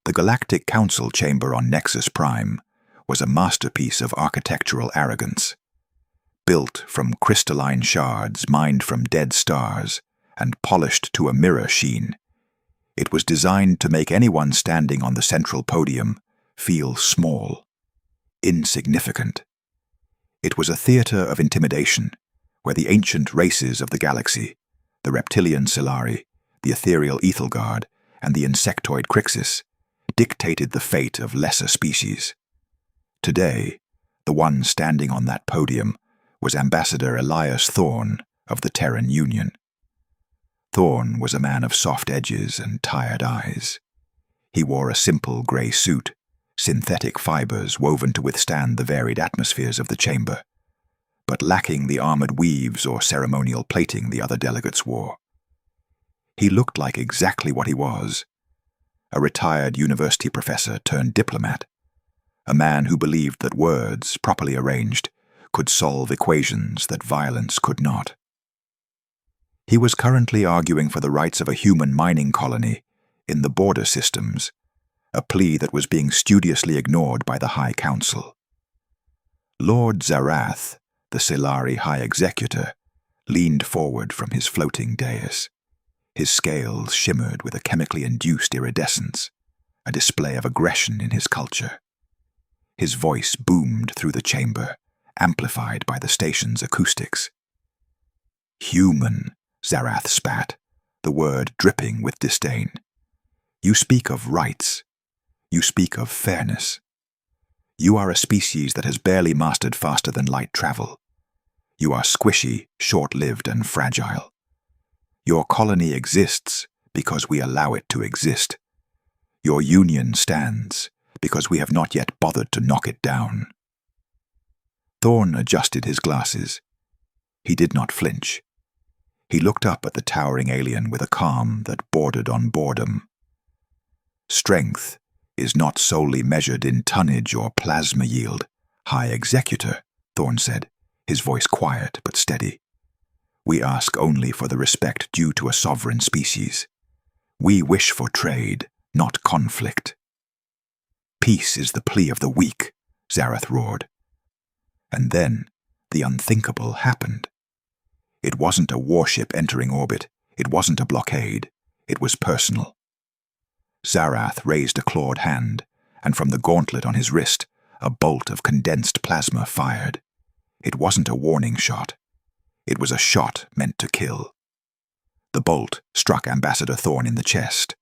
The Galactic Council chamber on Nexus Prime was a masterpiece of architectural arrogance. Built from crystalline shards mined from dead stars and polished to a mirror sheen, it was designed to make anyone standing on the central podium feel small, insignificant. It was a theater of intimidation, where the ancient races of the galaxy, the reptilian Silari, the ethereal Ethelgard, and the insectoid Crixus, dictated the fate of lesser species. Today, the one standing on that podium was Ambassador Elias Thorn of the Terran Union. Thorn was a man of soft edges and tired eyes. He wore a simple grey suit, synthetic fibers woven to withstand the varied atmospheres of the chamber, but lacking the armored weaves or ceremonial plating the other delegates wore. He looked like exactly what he was: a retired university professor turned diplomat, a man who believed that words, properly arranged, could solve equations that violence could not. He was currently arguing for the rights of a human mining colony in the border systems, a plea that was being studiously ignored by the High Council. Lord Zarath, the Silari High Executor, leaned forward from his floating dais. His scales shimmered with a chemically induced iridescence, a display of aggression in his culture. His voice boomed through the chamber, amplified by the station's acoustics. "Human," Zarath spat, the word dripping with disdain. "You speak of rights. You speak of fairness. You are a species that has barely mastered faster than light travel. You are squishy, short-lived, and fragile. Your colony exists because we allow it to exist. Your union stands because we have not yet bothered to knock it down." Thorn adjusted his glasses. He did not flinch. He looked up at the towering alien with a calm that bordered on boredom. "Strength is not solely measured in tonnage or plasma yield, High Executor," Thorn said, his voice quiet but steady. "We ask only for the respect due to a sovereign species. We wish for trade, not conflict." "Peace is the plea of the weak," Zarath roared. And then the unthinkable happened. It wasn't a warship entering orbit. It wasn't a blockade. It was personal. Zarath raised a clawed hand, and from the gauntlet on his wrist, a bolt of condensed plasma fired. It wasn't a warning shot. It was a shot meant to kill. The bolt struck Ambassador Thorn in the chest.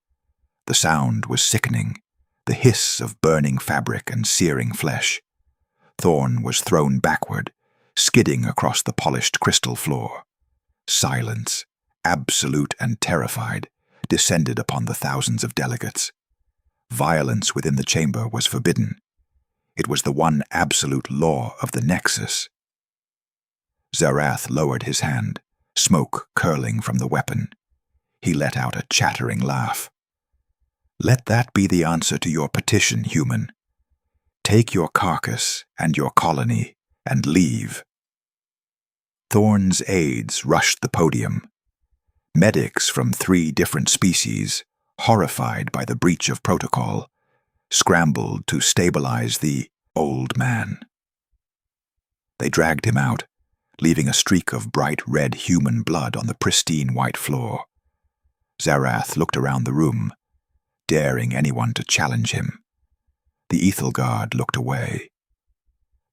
The sound was sickening, the hiss of burning fabric and searing flesh. Thorn was thrown backward, skidding across the polished crystal floor. Silence, absolute and terrified, descended upon the thousands of delegates. Violence within the chamber was forbidden. It was the one absolute law of the Nexus. Zarath lowered his hand, smoke curling from the weapon. He let out a chattering laugh. "Let that be the answer to your petition, human. Take your carcass and your colony and leave." Thorn's aides rushed the podium. Medics from 3 different species, horrified by the breach of protocol, scrambled to stabilize the old man. They dragged him out, leaving a streak of bright red human blood on the pristine white floor. Zarath looked around the room, daring anyone to challenge him. The Ethelgard looked away.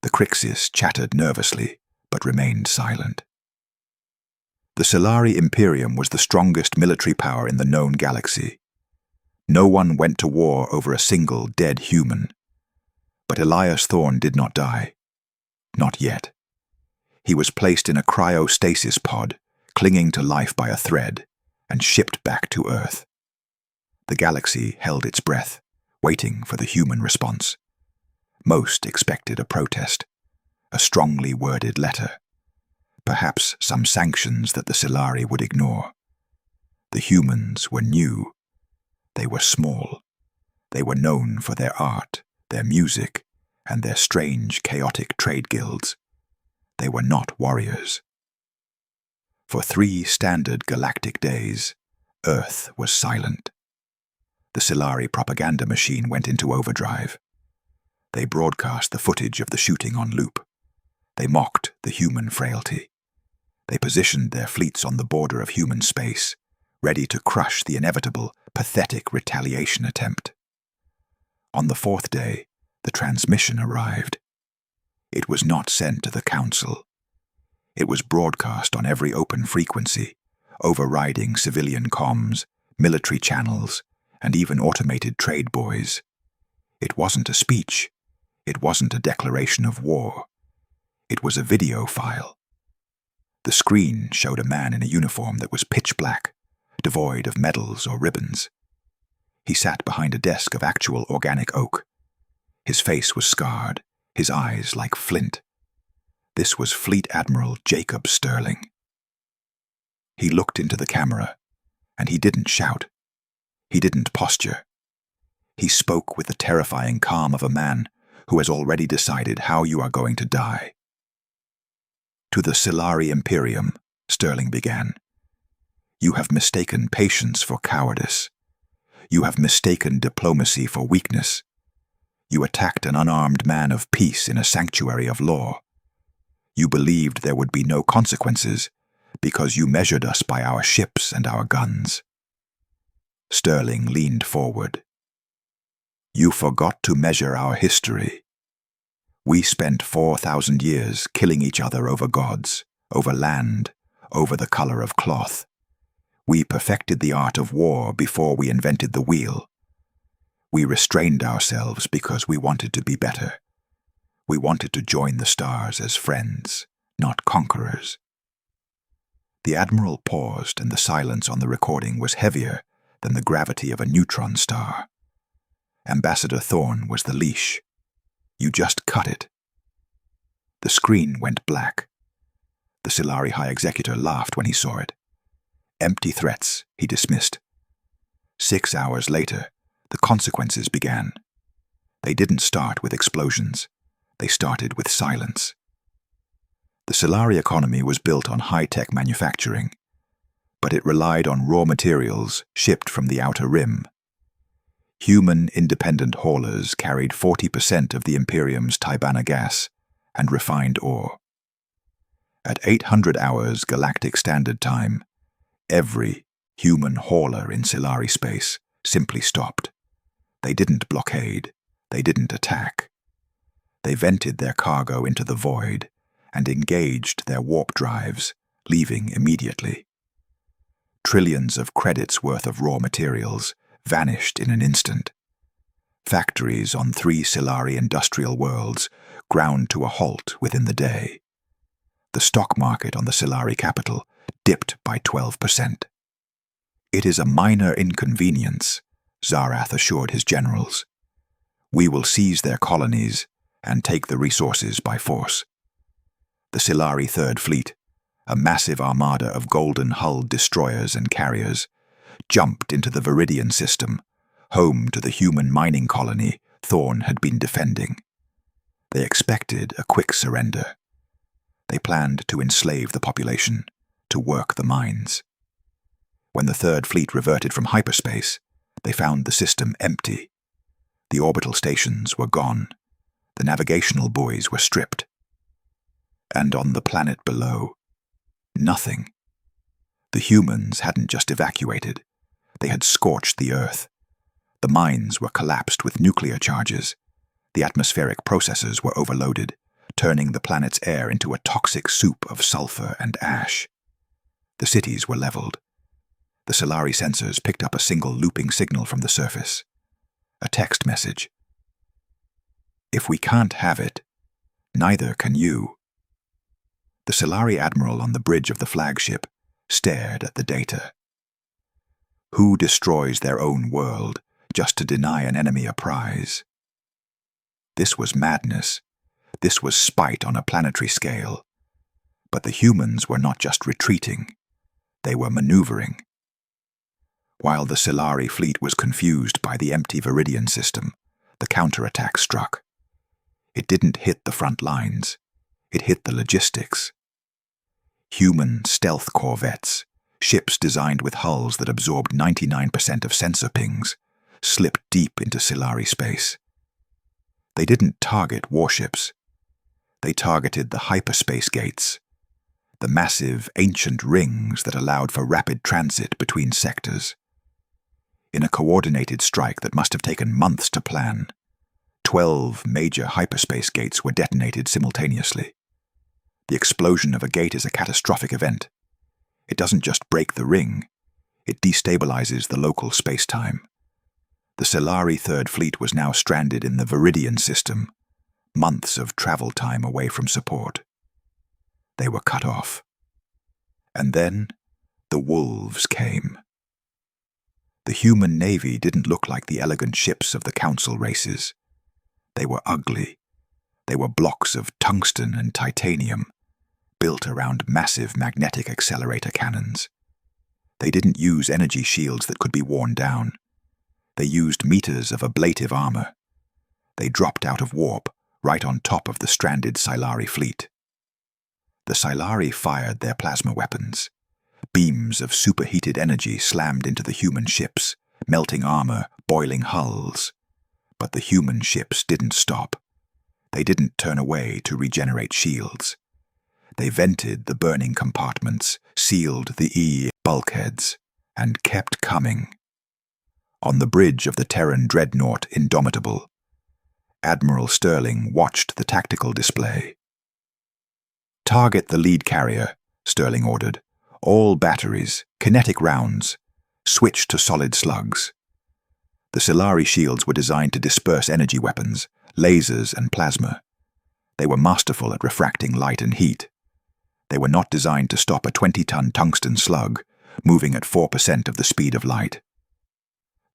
The Crixus chattered nervously, but remained silent. The Silari Imperium was the strongest military power in the known galaxy. No one went to war over a single dead human. But Elias Thorn did not die. Not yet. He was placed in a cryostasis pod, clinging to life by a thread, and shipped back to Earth. The galaxy held its breath, waiting for the human response. Most expected a protest, a strongly worded letter, perhaps some sanctions that the Silari would ignore. The humans were new. They were small. They were known for their art, their music, and their strange, chaotic trade guilds. They were not warriors. For 3 standard galactic days, Earth was silent. The Silari propaganda machine went into overdrive. They broadcast the footage of the shooting on loop. They mocked the human frailty. They positioned their fleets on the border of human space, ready to crush the inevitable, pathetic retaliation attempt. On the fourth day, the transmission arrived. It was not sent to the Council. It was broadcast on every open frequency, overriding civilian comms, military channels, and even automated trade buoys. It wasn't a speech. It wasn't a declaration of war. It was a video file. The screen showed a man in a uniform that was pitch black, devoid of medals or ribbons. He sat behind a desk of actual organic oak. His face was scarred, his eyes like flint. This was Fleet Admiral Jacob Sterling. He looked into the camera, and he didn't shout. He didn't posture. He spoke with the terrifying calm of a man who has already decided how you are going to die. To the Silari Imperium, Sterling began. You have mistaken patience for cowardice. You have mistaken diplomacy for weakness. You attacked an unarmed man of peace in a sanctuary of law. You believed there would be no consequences because you measured us by our ships and our guns. Sterling leaned forward. You forgot to measure our history. We spent 4,000 years killing each other over gods, over land, over the color of cloth. We perfected the art of war before we invented the wheel. We restrained ourselves because we wanted to be better. We wanted to join the stars as friends, not conquerors. The Admiral paused, and the silence on the recording was heavier than the gravity of a neutron star. Ambassador Thorne was the leash. You just cut it. The screen went black. The Silari High Executor laughed when he saw it. Empty threats, he dismissed. 6 hours later, the consequences began. They didn't start with explosions. They started with silence. The Silari economy was built on high-tech manufacturing, but it relied on raw materials shipped from the outer rim. Human independent haulers carried 40% of the Imperium's Tibana gas and refined ore. At 800 hours Galactic Standard Time, every human hauler in Silari space simply stopped. They didn't blockade. They didn't attack. They vented their cargo into the void and engaged their warp drives, leaving immediately. Trillions of credits worth of raw materials vanished in an instant. Factories on 3 Silari industrial worlds ground to a halt within the day. The stock market on the Silari capital dipped by 12%. It is a minor inconvenience, Zarath assured his generals. We will seize their colonies and take the resources by force. The Silari Third Fleet, a massive armada of golden-hulled destroyers and carriers, jumped into the Viridian system, home to the human mining colony Thorne had been defending. They expected a quick surrender. They planned to enslave the population, to work the mines. When the Third Fleet reverted from hyperspace, they found the system empty. The orbital stations were gone. The navigational buoys were stripped. And on the planet below, nothing. The humans hadn't just evacuated. They had scorched the Earth. The mines were collapsed with nuclear charges. The atmospheric processes were overloaded, turning the planet's air into a toxic soup of sulfur and ash. The cities were leveled. The Silari sensors picked up a single looping signal from the surface. A text message. If we can't have it, neither can you. The Silari admiral on the bridge of the flagship stared at the data. Who destroys their own world just to deny an enemy a prize? This was madness. This was spite on a planetary scale. But the humans were not just retreating. They were maneuvering. While the Silari fleet was confused by the empty Viridian system, the counterattack struck. It didn't hit the front lines. It hit the logistics. Human stealth corvettes, ships designed with hulls that absorbed 99% of sensor pings, slipped deep into Silari space. They didn't target warships. They targeted the hyperspace gates, the massive, ancient rings that allowed for rapid transit between sectors. In a coordinated strike that must have taken months to plan, 12 major hyperspace gates were detonated simultaneously. The explosion of a gate is a catastrophic event. It doesn't just break the ring, it destabilizes the local space-time. The Silari Third Fleet was now stranded in the Viridian system, months of travel time away from support. They were cut off. And then the wolves came. The human navy didn't look like the elegant ships of the Council races. They were ugly. They were blocks of tungsten and titanium, built around massive magnetic accelerator cannons. They didn't use energy shields that could be worn down. They used meters of ablative armor. They dropped out of warp, right on top of the stranded Silari fleet. The Silari fired their plasma weapons. Beams of superheated energy slammed into the human ships, melting armor, boiling hulls. But the human ships didn't stop. They didn't turn away to regenerate shields. They vented the burning compartments, sealed the bulkheads, and kept coming. On the bridge of the Terran dreadnought Indomitable, Admiral Sterling watched the tactical display. "Target the lead carrier," Sterling ordered. "All batteries, kinetic rounds. Switch to solid slugs." The Silari shields were designed to disperse energy weapons, lasers and plasma. They were masterful at refracting light and heat. They were not designed to stop a 20-ton tungsten slug, moving at 4% of the speed of light.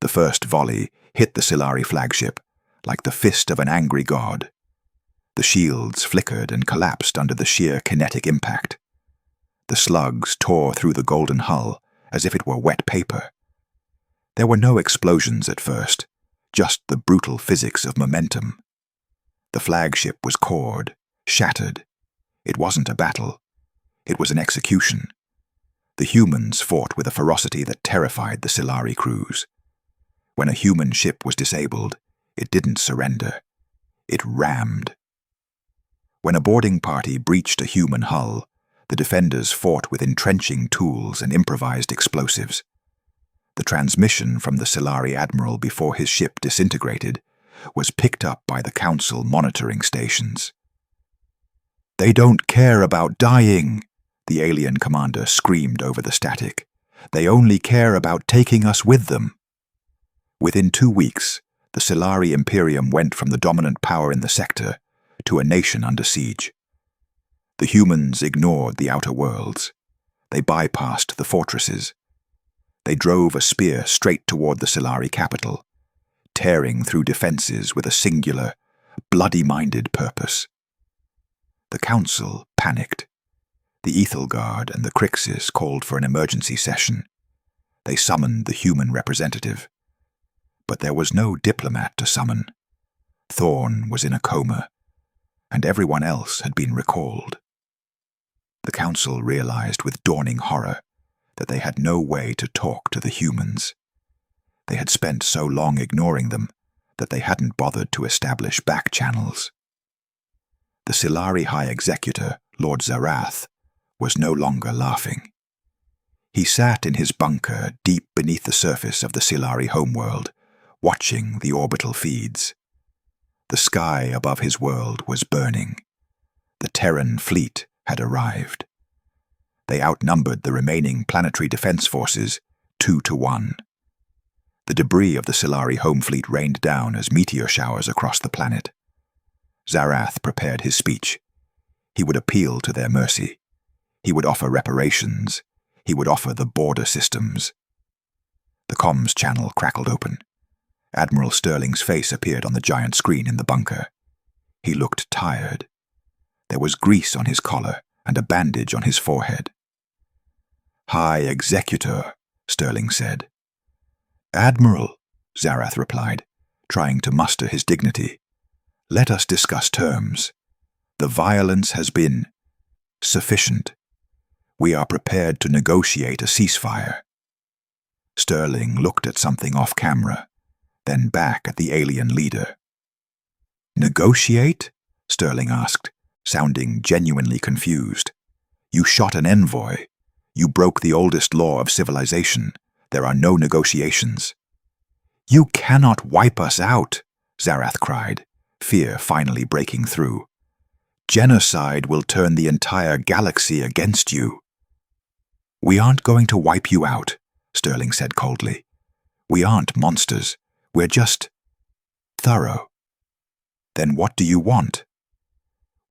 The first volley hit the Silari flagship, like the fist of an angry god. The shields flickered and collapsed under the sheer kinetic impact. The slugs tore through the golden hull as if it were wet paper. There were no explosions at first, just the brutal physics of momentum. The flagship was cored, shattered. It wasn't a battle. It was an execution. The humans fought with a ferocity that terrified the Silari crews. When a human ship was disabled, it didn't surrender. It rammed. When a boarding party breached a human hull, the defenders fought with entrenching tools and improvised explosives. The transmission from the Silari admiral before his ship disintegrated was picked up by the Council monitoring stations. "They don't care about dying," the alien commander screamed over the static. "They only care about taking us with them." Within 2 weeks, the Silari Imperium went from the dominant power in the sector to a nation under siege. The humans ignored the outer worlds. They bypassed the fortresses. They drove a spear straight toward the Silari capital, tearing through defenses with a singular, bloody-minded purpose. The Council panicked. The Ethelgard and the Crixes called for an emergency session. They summoned the human representative. But there was no diplomat to summon. Thorn was in a coma, and everyone else had been recalled. The Council realized with dawning horror that they had no way to talk to the humans. They had spent so long ignoring them that they hadn't bothered to establish back channels. The Silari High Executor, Lord Zarath, was no longer laughing. He sat in his bunker deep beneath the surface of the Silari homeworld, watching the orbital feeds. The sky above his world was burning. The Terran fleet had arrived. They outnumbered the remaining planetary defense forces 2-1. The debris of the Silari home fleet rained down as meteor showers across the planet. Zarath prepared his speech. He would appeal to their mercy. He would offer reparations. He would offer the border systems. The comms channel crackled open. Admiral Sterling's face appeared on the giant screen in the bunker. He looked tired. There was grease on his collar and a bandage on his forehead. "High Executor," Sterling said. "Admiral," Zarath replied, trying to muster his dignity. "Let us discuss terms. The violence has been sufficient. We are prepared to negotiate a ceasefire." Sterling looked at something off camera. then back at the alien leader. "Negotiate?" Sterling asked, sounding genuinely confused. "You shot an envoy. You broke the oldest law of civilization. There are no negotiations." "You cannot wipe us out," Zarath cried, fear finally breaking through. "Genocide will turn the entire galaxy against you." "We aren't going to wipe you out," Sterling said coldly. "We aren't monsters. We're just thorough." "Then what do you want?"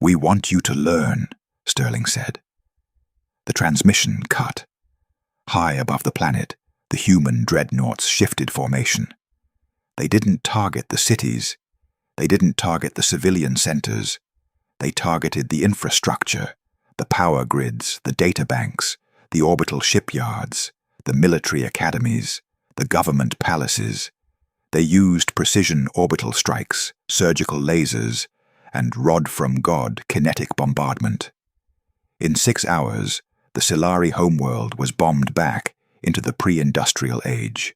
"We want you to learn," Sterling said. The transmission cut. High above the planet, the human dreadnoughts shifted formation. They didn't target the cities. They didn't target the civilian centers. They targeted the infrastructure, the power grids, the data banks, the orbital shipyards, the military academies, the government palaces. They used precision orbital strikes, surgical lasers, and rod-from-God kinetic bombardment. In 6 hours, the Silari homeworld was bombed back into the pre-industrial age.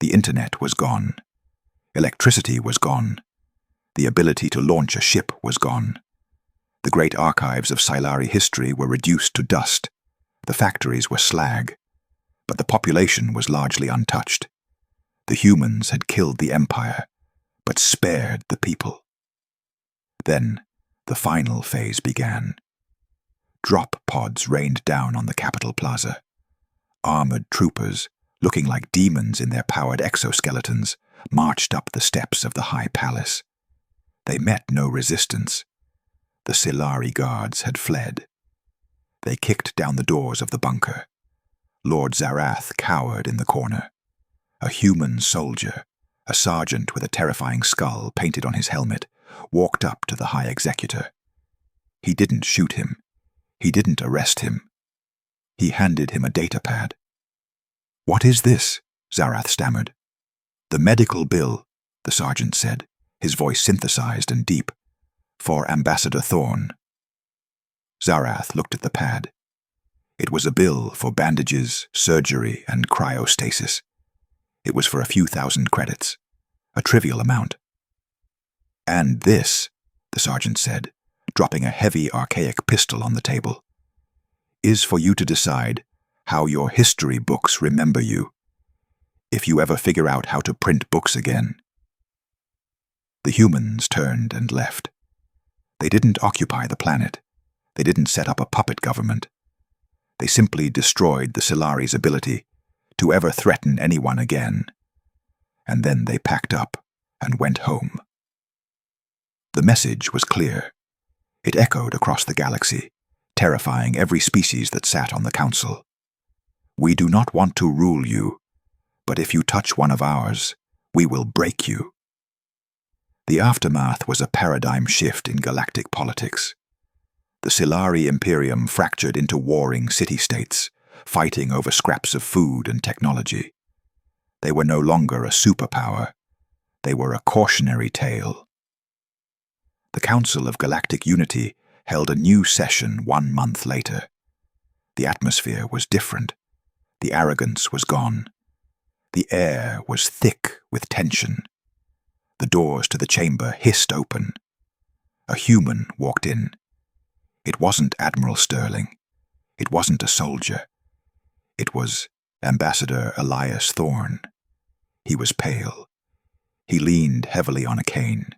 The internet was gone. Electricity was gone. The ability to launch a ship was gone. The great archives of Silari history were reduced to dust. The factories were slag. But the population was largely untouched. The humans had killed the empire, but spared the people. Then, the final phase began. Drop pods rained down on the Capitol Plaza. Armored troopers, looking like demons in their powered exoskeletons, marched up the steps of the High Palace. They met no resistance. The Silari guards had fled. They kicked down the doors of the bunker. Lord Zarath cowered in the corner. A human soldier, a sergeant with a terrifying skull painted on his helmet, walked up to the High Executor. He didn't shoot him. He didn't arrest him. He handed him a datapad. "What is this?" Zarath stammered. "The medical bill," the sergeant said, his voice synthesized and deep. "For Ambassador Thorn." Zarath looked at the pad. It was a bill for bandages, surgery, and cryostasis. It was for a few thousand credits, a trivial amount. "And this," the sergeant said, dropping a heavy archaic pistol on the table, "is for you to decide how your history books remember you, if you ever figure out how to print books again." The humans turned and left. They didn't occupy the planet. They didn't set up a puppet government. They simply destroyed the Silari's ability to ever threaten anyone again. And then they packed up and went home. The message was clear. It echoed across the galaxy, terrifying every species that sat on the council. "We do not want to rule you, but if you touch one of ours, we will break you." The aftermath was a paradigm shift in galactic politics. The Silari Imperium fractured into warring city-states, fighting over scraps of food and technology. They were no longer a superpower. They were a cautionary tale. The Council of Galactic Unity held a new session 1 month later. The atmosphere was different. The arrogance was gone. The air was thick with tension. The doors to the chamber hissed open. A human walked in. It wasn't Admiral Sterling. It wasn't a soldier. It was Ambassador Elias Thorn. He was pale. He leaned heavily on a cane.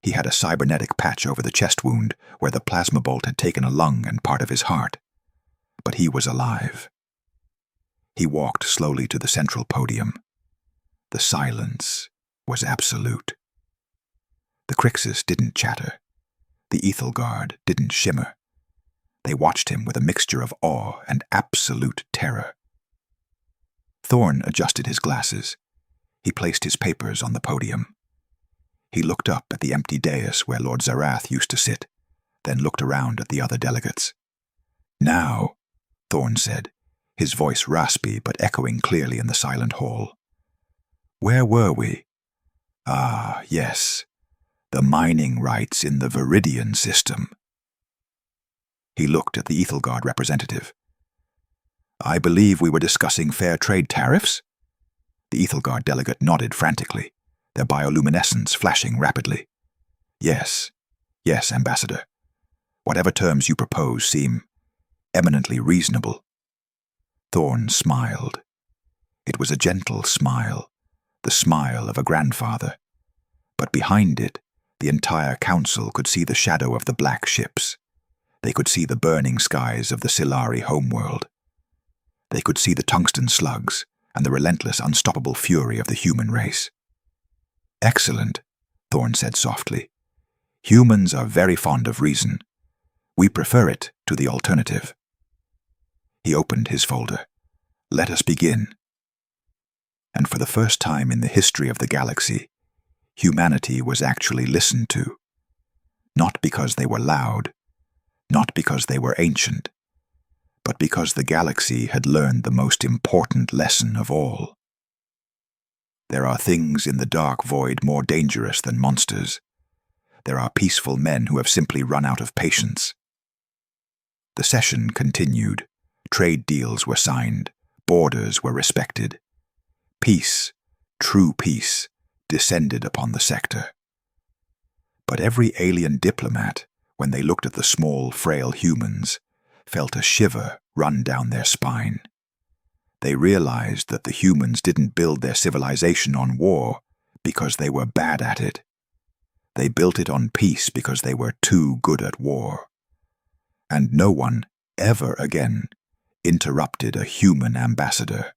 He had a cybernetic patch over the chest wound where the plasma bolt had taken a lung and part of his heart. But he was alive. He walked slowly to the central podium. The silence was absolute. The Crixus didn't chatter. The Ethelguard didn't shimmer. They watched him with a mixture of awe and absolute terror. Thorn adjusted his glasses. He placed his papers on the podium. He looked up at the empty dais where Lord Zarath used to sit, then looked around at the other delegates. "Now," Thorn said, his voice raspy but echoing clearly in the silent hall. "Where were we? Ah, yes, the mining rights in the Viridian system." He looked at the Ethelguard representative. "I believe we were discussing fair trade tariffs?" The Ethelguard delegate nodded frantically. their bioluminescence flashing rapidly. Yes, yes, Ambassador. Whatever terms you propose seem eminently reasonable. Thorn smiled. It was a gentle smile, the smile of a grandfather. But behind it, the entire council could see the shadow of the black ships. They could see the burning skies of the Silari homeworld. They could see the tungsten slugs and the relentless, unstoppable fury of the human race. Excellent, Thorn said softly. Humans are very fond of reason. We prefer it to the alternative. He opened his folder. Let us begin. And for the first time in the history of the galaxy, humanity was actually listened to. Not because they were loud, not because they were ancient, but because the galaxy had learned the most important lesson of all. There are things in the dark void more dangerous than monsters. There are peaceful men who have simply run out of patience. The session continued. Trade deals were signed. Borders were respected. Peace, true peace, descended upon the sector. But every alien diplomat, when they looked at the small, frail humans, felt a shiver run down their spine. They realized that the humans didn't build their civilization on war because they were bad at it. They built it on peace because they were too good at war. And no one, ever again, interrupted a human ambassador.